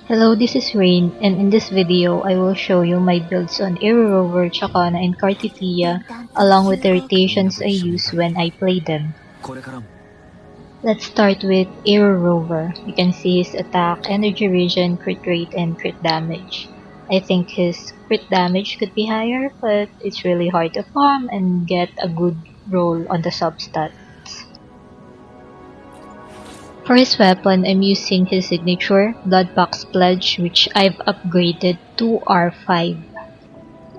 Hello, this is Rain, and in this video, I will show you my builds on Aero Rover, Ciaccona, and Carthetyia, along with the rotations I use when I play them. Let's start with Aero Rover. You can see his attack, energy regen, crit rate, and crit damage. I think his crit damage could be higher, but it's really hard to farm and get a good roll on the substat. For his weapon, I'm using his signature, Bloodbox Pledge, which I've upgraded to R5.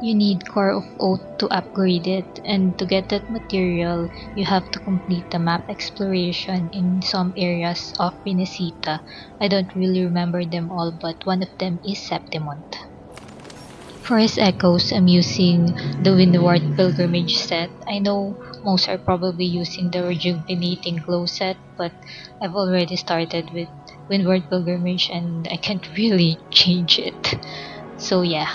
You need Core of Oath to upgrade it, and to get that material, you have to complete the map exploration in some areas of Pinesita. I don't really remember them all, but one of them is Septimont. For his echoes, I'm using the Windward Pilgrimage set. I know most are probably using the Rejuvenating Glow set, but I've already started with Windward Pilgrimage and I can't really change it. So yeah.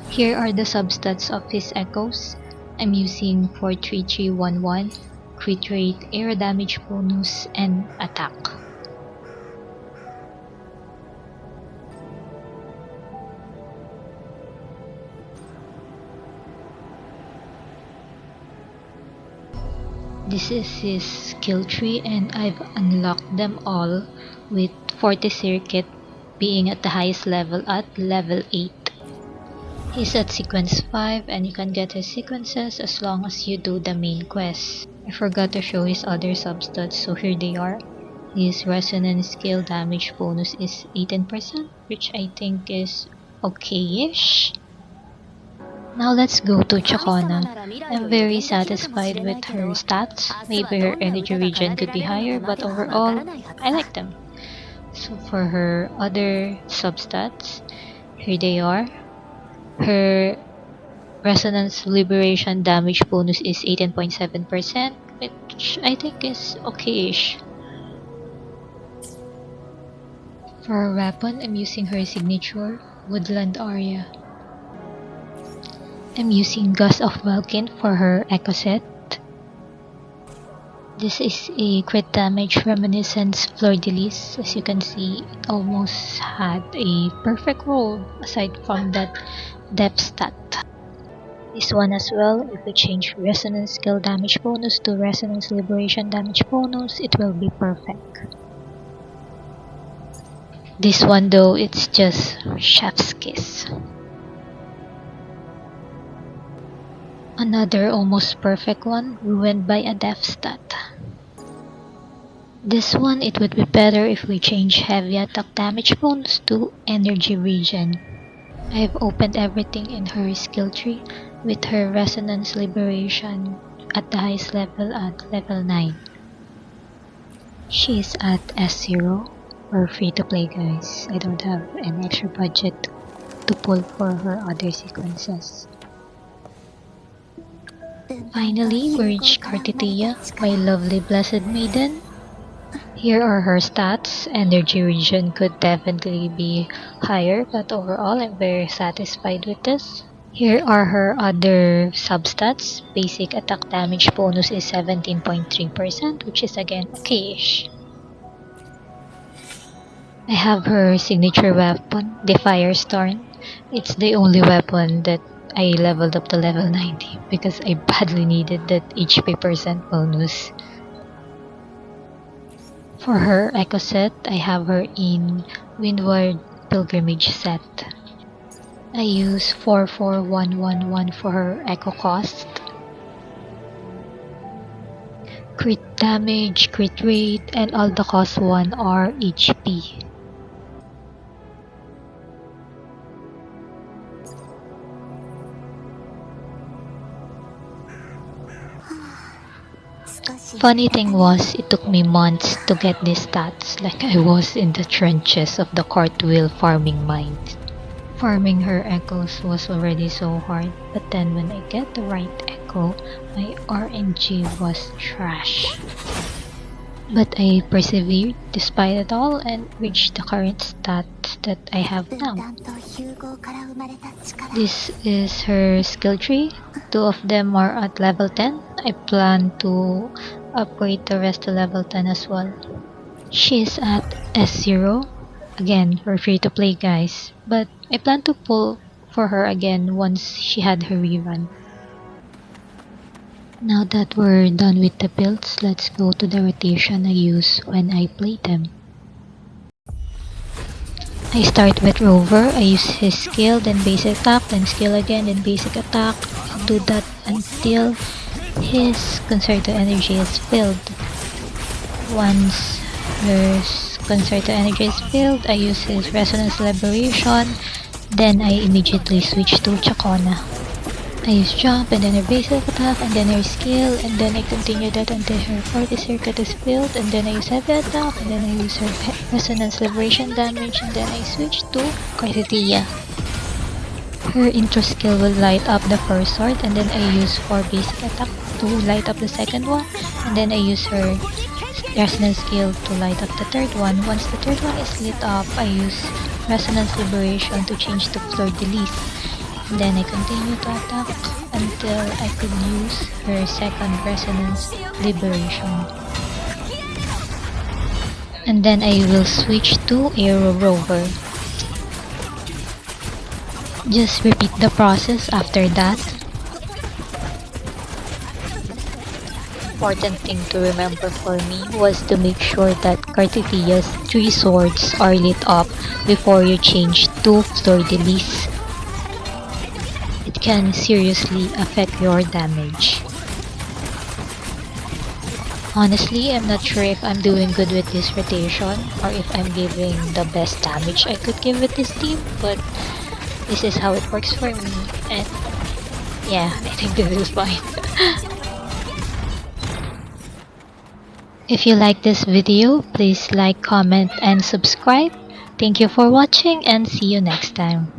Here are the substats of his echoes. I'm using 43311, crit rate, air damage bonus, and attack. This is his skill tree and I've unlocked them all with 40 Circuit being at the highest level at level 8. He's at sequence 5 and you can get his sequences as long as you do the main quest. I forgot to show his other substats, so here they are. His resonance scale damage bonus is 18%, which I think is okay-ish. Now let's go to Ciaccona. I'm very satisfied with her stats. Maybe her energy regen could be higher, but overall, I like them. So for her other substats, here they are. Her resonance liberation damage bonus is 18.7%, which I think is okay-ish. For her weapon, I'm using her signature, Woodland Aria. I'm using Gust of Welkin for her Echo set. This is a crit damage reminiscence Fleur de Lis. As you can see, it almost had a perfect roll aside from that depth stat. This one as well, if we change resonance skill damage bonus to resonance liberation damage bonus, it will be perfect. This one though, it's just chef's kiss. Another almost perfect one, ruined by a death stat. This one, it would be better if we change heavy attack damage bonus to energy regen. I've opened everything in her skill tree with her resonance liberation at the highest level at level 9. She's at S0. We're free to play, guys. I don't have an extra budget to pull for her other sequences. Finally, we reached Carthetyia, my lovely blessed maiden. Here are her stats. Energy regen could definitely be higher, but overall I'm very satisfied with this. Here are her other substats. Basic attack damage bonus is 17.3%, which is again okay-ish. I have her signature weapon, the Firestorm. It's the only weapon that I leveled up to level 90 because I badly needed that HP percent bonus. For her Echo set, I have her in Windward Pilgrimage set. I use 44111 for her Echo cost. Crit damage, crit rate, and all the cost 1 are HP. Funny thing was, it took me months to get these stats, like I was in the trenches of the cartwheel farming mine. Farming her echoes was already so hard, but then when I get the right echo, my RNG was trash. But I persevered despite it all and reached the current stat that I have now. This is her skill tree. 2 of them are at level 10. I plan to upgrade the rest to level 10 as well. She's at S0. Again, we're free to play, guys. But I plan to pull for her again once she had her rerun. Now that we're done with the builds, let's go to the rotation I use when I play them. I start with Rover. I use his skill, then basic attack, then skill again, then basic attack. I'll do that until his concerted energy is filled. Once his concerted energy is filled, I use his resonance liberation, then I immediately switch to Ciaccona. I use jump and then her basic attack and then her skill, and then I continue that until her 40 circuit is filled, and then I use heavy attack, and then I use her resonance liberation damage, and then I switch to Carthetyia. Her intro skill will light up the first sword, and then I use 4 basic attack to light up the second one, and then I use her resonance skill to light up the third one. Once the third one is lit up, I use resonance liberation to change to fleur de lis. Then I continue to attack until I could use her second resonance liberation. And then I will switch to Aero Rover. Just repeat the process after that. Important thing to remember for me was to make sure that Carthetyia's 3 swords are lit up before you change to fleur de lis. It can seriously affect your damage. Honestly, I'm not sure if I'm doing good with this rotation or if I'm giving the best damage I could give with this team, but this is how it works for me, and yeah, I think this is fine. If you like this video, please like, comment, and subscribe. Thank you for watching and see you next time.